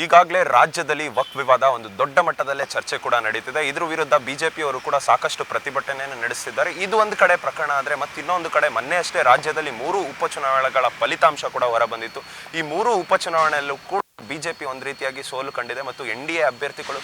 ಈಗಾಗಲೇ ರಾಜ್ಯದಲ್ಲಿ ವಕ್ಫ್ ವಿವಾದ ಒಂದು ದೊಡ್ಡ ಮಟ್ಟದಲ್ಲೇ ಚರ್ಚೆ ಕೂಡ ನಡೀತಿದೆ. ಇದ್ರ ವಿರುದ್ಧ ಬಿಜೆಪಿಯವರು ಕೂಡ ಸಾಕಷ್ಟು ಪ್ರತಿಭಟನೆಯನ್ನು ನಡೆಸಿದ್ದಾರೆ. ಇದು ಒಂದು ಕಡೆ ಪ್ರಕರಣ ಆದರೆ ಮತ್ತೆ ಇನ್ನೊಂದು ಕಡೆ ಮೊನ್ನೆ ಅಷ್ಟೇ ರಾಜ್ಯದಲ್ಲಿ 3 ಉಪಚುನಾವಣೆಗಳ ಫಲಿತಾಂಶ ಕೂಡ ಹೊರಬಂದಿತ್ತು. ಈ 3 ಉಪಚುನಾವಣೆಯಲ್ಲೂ ಕೂಡ ಬಿಜೆಪಿ ಒಂದು ರೀತಿಯಾಗಿ ಸೋಲು ಕಂಡಿದೆ ಮತ್ತು NDA ಅಭ್ಯರ್ಥಿಗಳು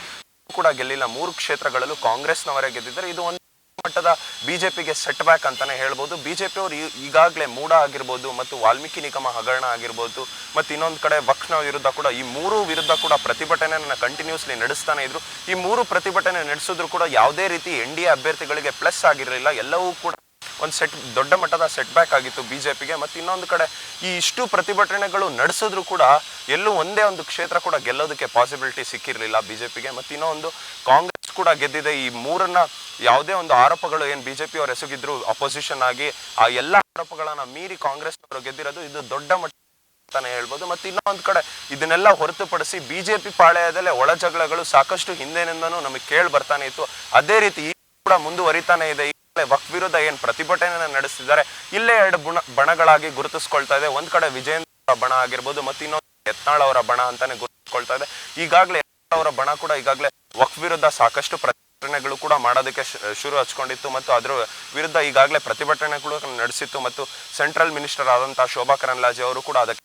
ಕೂಡ ಗೆಲ್ಲಿಲ್ಲ. 3 ಕ್ಷೇತ್ರಗಳಲ್ಲೂ ಕಾಂಗ್ರೆಸ್ನವರೇ ಗೆದ್ದಿದ್ದಾರೆ. ಇದು ಒಂದು ಮಟ್ಟದ ಬಿಜೆಪಿಗೆ ಸೆಟ್ ಬ್ಯಾಕ್ ಅಂತಾನೆ ಹೇಳ್ಬೋದು. ಬಿಜೆಪಿ ಅವರು ಈಗಾಗಲೇ ಮೂಡ ಆಗಿರ್ಬೋದು ಮತ್ತು ವಾಲ್ಮೀಕಿ ನಿಗಮ ಹಗರಣ ಆಗಿರ್ಬೋದು ಮತ್ತು ಇನ್ನೊಂದು ಕಡೆ ವಕ್ಫ್ನ ವಿರುದ್ಧ ಕೂಡ ಈ 3 ವಿರುದ್ಧ ಕೂಡ ಪ್ರತಿಭಟನೆಯನ್ನು ಕಂಟಿನ್ಯೂಸ್ಲಿ ನಡೆಸ್ತಾನೆ ಇದ್ರು. ಈ 3 ಪ್ರತಿಭಟನೆ ನಡೆಸಿದ್ರು ಕೂಡ ಯಾವುದೇ ರೀತಿ NDA ಅಭ್ಯರ್ಥಿಗಳಿಗೆ ಪ್ಲಸ್ ಆಗಿರಲಿಲ್ಲ. ಎಲ್ಲವೂ ಕೂಡ ಒಂದು ದೊಡ್ಡ ಮಟ್ಟದ ಸೆಟ್ ಬ್ಯಾಕ್ ಆಗಿತ್ತು ಬಿಜೆಪಿಗೆ. ಮತ್ತು ಇನ್ನೊಂದು ಕಡೆ ಈ ಇಷ್ಟು ಪ್ರತಿಭಟನೆಗಳು ನಡೆಸಿದ್ರು ಕೂಡ ಎಲ್ಲೂ ಒಂದೇ ಒಂದು ಕ್ಷೇತ್ರ ಕೂಡ ಗೆಲ್ಲೋದಕ್ಕೆ ಪಾಸಿಬಿಲಿಟಿ ಸಿಕ್ಕಿರಲಿಲ್ಲ ಬಿಜೆಪಿಗೆ. ಮತ್ತು ಇನ್ನೊಂದು ಕಾಂಗ್ರೆಸ್ ಕೂಡ ಗೆದ್ದಿದೆ. ಈ 3ನ್ನ ಯಾವುದೇ ಒಂದು ಆರೋಪಗಳು ಏನು ಬಿಜೆಪಿ ಅವರು ಎಸಗಿದ್ರು ಅಪೋಸಿಷನ್ ಆಗಿ ಆ ಎಲ್ಲ ಆರೋಪಗಳನ್ನ ಮೀರಿ ಕಾಂಗ್ರೆಸ್ನವರು ಗೆದ್ದಿರೋದು ಇದು ದೊಡ್ಡ ಮಟ್ಟ ಅಂತಾನೆ ಹೇಳ್ಬೋದು. ಮತ್ತು ಇನ್ನೊಂದು ಕಡೆ ಇದನ್ನೆಲ್ಲ ಹೊರತುಪಡಿಸಿ ಬಿಜೆಪಿ ಪಾಳೆಯದಲ್ಲೇ ಒಳ ಜಗಳಗಳು ಸಾಕಷ್ಟು ಹಿಂದಿನಿಂದನೂ ನಮಗೆ ಕೇಳಿ ಬರ್ತಾನೆ ಇತ್ತು. ಅದೇ ರೀತಿ ಈಗ ಕೂಡ ಮುಂದುವರಿತಾನೆ ಇದೆ. ವಕ್ಫ್ ವಿರುದ್ಧ ಏನು ಪ್ರತಿಭಟನೆ ನಡೆಸ್ತಿದ್ದಾರೆ ಇಲ್ಲೇ 2 ಬಣಗಳಾಗಿ ಗುರುತಿಸ್ಕೊಳ್ತಾ ಇದೆ. ಒಂದ್ ಕಡೆ ವಿಜೇಂದ್ರ ಬಣ ಆಗಿರ್ಬೋದು ಮತ್ತು ಇನ್ನೊಂದು ಯತ್ನಾಳ್ ಅವರ ಬಣ ಅಂತಾನೆ ಗುರುತಿಸ್ಕೊಳ್ತಾ ಇದೆ. ಈಗಾಗಲೇ ಅವರ ಬಣ ಕೂಡ ಈಗಾಗಲೇ ವಕ್ಫ್ ವಿರುದ್ಧ ಸಾಕಷ್ಟು ಪ್ರತಿಭಟನೆಗಳು ಕೂಡ ಮಾಡೋದಕ್ಕೆ ಶುರು ಹಚ್ಕೊಂಡಿತ್ತು ಮತ್ತು ಅದರ ವಿರುದ್ಧ ಈಗಾಗಲೇ ಪ್ರತಿಭಟನೆಗಳು ನಡೆಸಿತ್ತು. ಮತ್ತು ಸೆಂಟ್ರಲ್ ಮಿನಿಸ್ಟರ್ ಆದಂತಹ ಶೋಭಾ ಕರಂದ್ಲಾಜೆ ಅವರು ಕೂಡ ಅದಕ್ಕೆ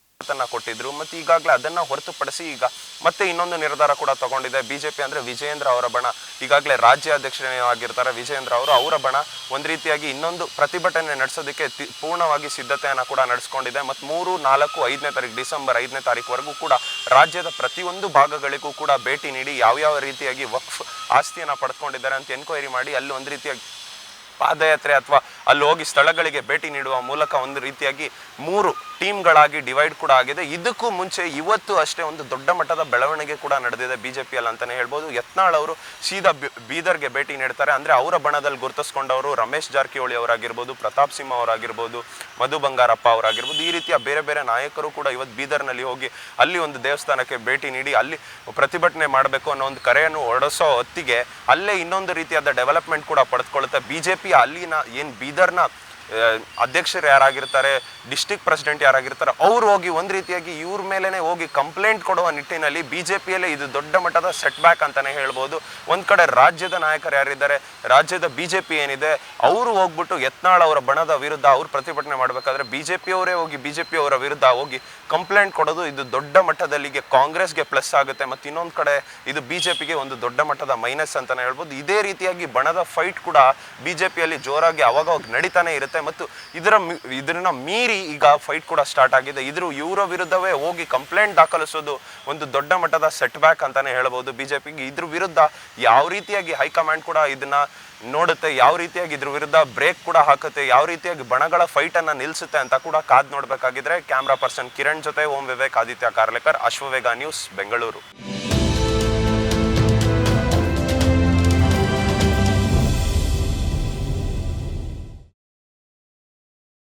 ಕೊಟ್ಟಿದ್ರು. ಮತ್ತು ಈಗಾಗಲೇ ಅದನ್ನ ಹೊರತುಪಡಿಸಿ ಈಗ ಮತ್ತೆ ಇನ್ನೊಂದು ನಿರ್ಧಾರ ಕೂಡ ತಗೊಂಡಿದೆ ಬಿಜೆಪಿ. ಅಂದ್ರೆ ವಿಜಯೇಂದ್ರ ಅವರ ಬಣ ಈಗಾಗಲೇ ರಾಜ್ಯಾಧ್ಯಕ್ಷರಾಗಿರ್ತಾರೆ ವಿಜಯೇಂದ್ರ ಅವರು. ಅವರ ಬಣ ಒಂದ್ ರೀತಿಯಾಗಿ ಇನ್ನೊಂದು ಪ್ರತಿಭಟನೆ ನಡೆಸೋದಕ್ಕೆ ಪೂರ್ಣವಾಗಿ ಸಿದ್ಧತೆಯನ್ನ ಕೂಡ ನಡೆಸ್ಕೊಂಡಿದೆ. ಮತ್ತು 3, 4, 5ನೇ ತಾರೀಕು ಡಿಸೆಂಬರ್ 5ನೇ ತಾರೀಕುವರೆಗೂ ಕೂಡ ರಾಜ್ಯದ ಪ್ರತಿಯೊಂದು ಭಾಗಗಳಿಗೂ ಕೂಡ ಭೇಟಿ ನೀಡಿ ಯಾವ ರೀತಿಯಾಗಿ ವಕ್ಫ್ ಆಸ್ತಿಯನ್ನ ಪಡ್ಕೊಂಡಿದ್ದಾರೆ ಅಂತ ಎನ್ಕ್ವೈರಿ ಮಾಡಿ ಅಲ್ಲಿ ಒಂದು ರೀತಿಯಾಗಿ ಪಾದಯಾತ್ರೆ ಅಥವಾ ಅಲ್ಲಿ ಹೋಗಿ ಸ್ಥಳಗಳಿಗೆ ಭೇಟಿ ನೀಡುವ ಮೂಲಕ ಒಂದು ರೀತಿಯಾಗಿ 3 ಟೀಮ್ಗಳಾಗಿ ಡಿವೈಡ್ ಕೂಡ ಆಗಿದೆ. ಇದಕ್ಕೂ ಮುಂಚೆ ಇವತ್ತು ಅಷ್ಟೇ ಒಂದು ದೊಡ್ಡ ಮಟ್ಟದ ಬೆಳವಣಿಗೆ ಕೂಡ ನಡೆದಿದೆ ಬಿಜೆಪಿಯಲ್ಲಿ ಅಂತಾನೆ ಹೇಳ್ಬೋದು. ಯತ್ನಾಳ್ ಅವರು ಸೀದಾ ಬೀದರ್ಗೆ ಭೇಟಿ ನೀಡ್ತಾರೆ. ಅಂದ್ರೆ ಅವರ ಬಣದಲ್ಲಿ ಗುರುತಿಸ್ಕೊಂಡವರು ರಮೇಶ್ ಜಾರಕಿಹೊಳಿ ಅವರಾಗಿರ್ಬೋದು, ಪ್ರತಾಪ್ ಸಿಂಹ ಅವರಾಗಿರ್ಬೋದು, ಮಧು ಬಂಗಾರಪ್ಪ ಅವರಾಗಿರ್ಬೋದು, ಈ ರೀತಿಯ ಬೇರೆ ಬೇರೆ ನಾಯಕರು ಕೂಡ ಇವತ್ತು ಬೀದರ್ನಲ್ಲಿ ಹೋಗಿ ಅಲ್ಲಿ ಒಂದು ದೇವಸ್ಥಾನಕ್ಕೆ ಭೇಟಿ ನೀಡಿ ಅಲ್ಲಿ ಪ್ರತಿಭಟನೆ ಮಾಡಬೇಕು ಅನ್ನೋ ಒಂದು ಕರೆಯನ್ನು ಹೊರಡಿಸೋ ಹೊತ್ತಿಗೆ ಅಲ್ಲೇ ಇನ್ನೊಂದು ರೀತಿಯಾದ ಡೆವಲಪ್ಮೆಂಟ್ ಕೂಡ ಪಡೆದುಕೊಳ್ಳುತ್ತೆ. ಬಿಜೆಪಿ ಅಲ್ಲಿನ ಏನು ಬೀದರ್ನ ಅಧ್ಯಕ್ಷರು ಯಾರಾಗಿರ್ತಾರೆ, ಡಿಸ್ಟ್ರಿಕ್ಟ್ ಪ್ರೆಸಿಡೆಂಟ್ ಯಾರಾಗಿರ್ತಾರೆ ಅವ್ರು ಹೋಗಿ ಒಂದು ರೀತಿಯಾಗಿ ಇವ್ರ ಮೇಲೇನೆ ಹೋಗಿ ಕಂಪ್ಲೇಂಟ್ ಕೊಡುವ ನಿಟ್ಟಿನಲ್ಲಿ ಬಿಜೆಪಿಯಲ್ಲೇ ಇದು ದೊಡ್ಡ ಮಟ್ಟದ ಸೆಟ್ ಬ್ಯಾಕ್ ಅಂತಾನೆ ಹೇಳ್ಬೋದು. ಒಂದ್ ಕಡೆ ರಾಜ್ಯದ ನಾಯಕರು ಯಾರಿದ್ದಾರೆ, ರಾಜ್ಯದ ಬಿಜೆಪಿ ಏನಿದೆ ಅವರು ಹೋಗ್ಬಿಟ್ಟು ಯತ್ನಾಳ್ ಅವರ ಬಣದ ವಿರುದ್ಧ ಅವ್ರು ಪ್ರತಿಭಟನೆ ಮಾಡಬೇಕಾದ್ರೆ ಬಿಜೆಪಿಯವರೇ ಹೋಗಿ ಬಿಜೆಪಿ ಅವರ ವಿರುದ್ಧ ಹೋಗಿ ಕಂಪ್ಲೇಂಟ್ ಕೊಡೋದು ಇದು ದೊಡ್ಡ ಮಟ್ಟದಲ್ಲಿಗೆ ಕಾಂಗ್ರೆಸ್ಗೆ ಪ್ಲಸ್ ಆಗುತ್ತೆ. ಮತ್ತು ಇನ್ನೊಂದು ಕಡೆ ಇದು ಬಿಜೆಪಿಗೆ ಒಂದು ದೊಡ್ಡ ಮಟ್ಟದ ಮೈನಸ್ ಅಂತಾನೆ ಹೇಳ್ಬೋದು. ಇದೇ ರೀತಿಯಾಗಿ ಬಣದ ಫೈಟ್ ಕೂಡ ಬಿಜೆಪಿಯಲ್ಲಿ ಜೋರಾಗಿ ಅವಾಗ ನಡೀತಾನೆ ಇರುತ್ತೆ. ಮತ್ತು ಇದನ್ನ ಮೀರಿ ಈಗ ಫೈಟ್ ಕೂಡ ಸ್ಟಾರ್ಟ್ ಆಗಿದೆ. ಇವರ ವಿರುದ್ಧವೇ ಹೋಗಿ ಕಂಪ್ಲೇಂಟ್ ದಾಖಲಿಸೋದು ಒಂದು ದೊಡ್ಡ ಮಟ್ಟದ ಸೆಟ್ ಬ್ಯಾಕ್ ಅಂತಾನೆ ಹೇಳ್ಬೋದು ಬಿಜೆಪಿಗೆ. ಇದ್ರ ವಿರುದ್ಧ ಯಾವ ರೀತಿಯಾಗಿ ಹೈಕಮಾಂಡ್ ಕೂಡ ಇದನ್ನ ನೋಡುತ್ತೆ, ಯಾವ ರೀತಿಯಾಗಿ ಇದ್ರ ವಿರುದ್ಧ ಬ್ರೇಕ್ ಕೂಡ ಹಾಕುತ್ತೆ, ಯಾವ ರೀತಿಯಾಗಿ ಬಣಗಳ ಫೈಟ್ ಅನ್ನ ನಿಲ್ಸುತ್ತೆ ಅಂತ ಕೂಡ ಕಾದ್ ನೋಡ್ಬೇಕಾಗಿದ್ರೆ ಕ್ಯಾಮ್ರಾ ಪರ್ಸನ್ ಕಿರಣ್ ಜೊತೆ ಓಂ ವಿವೇಕ್, ಆದಿತ್ಯ ಕಾರ್ಲೇಕರ್, ಅಶ್ವವೇಗ ನ್ಯೂಸ್, ಬೆಂಗಳೂರು.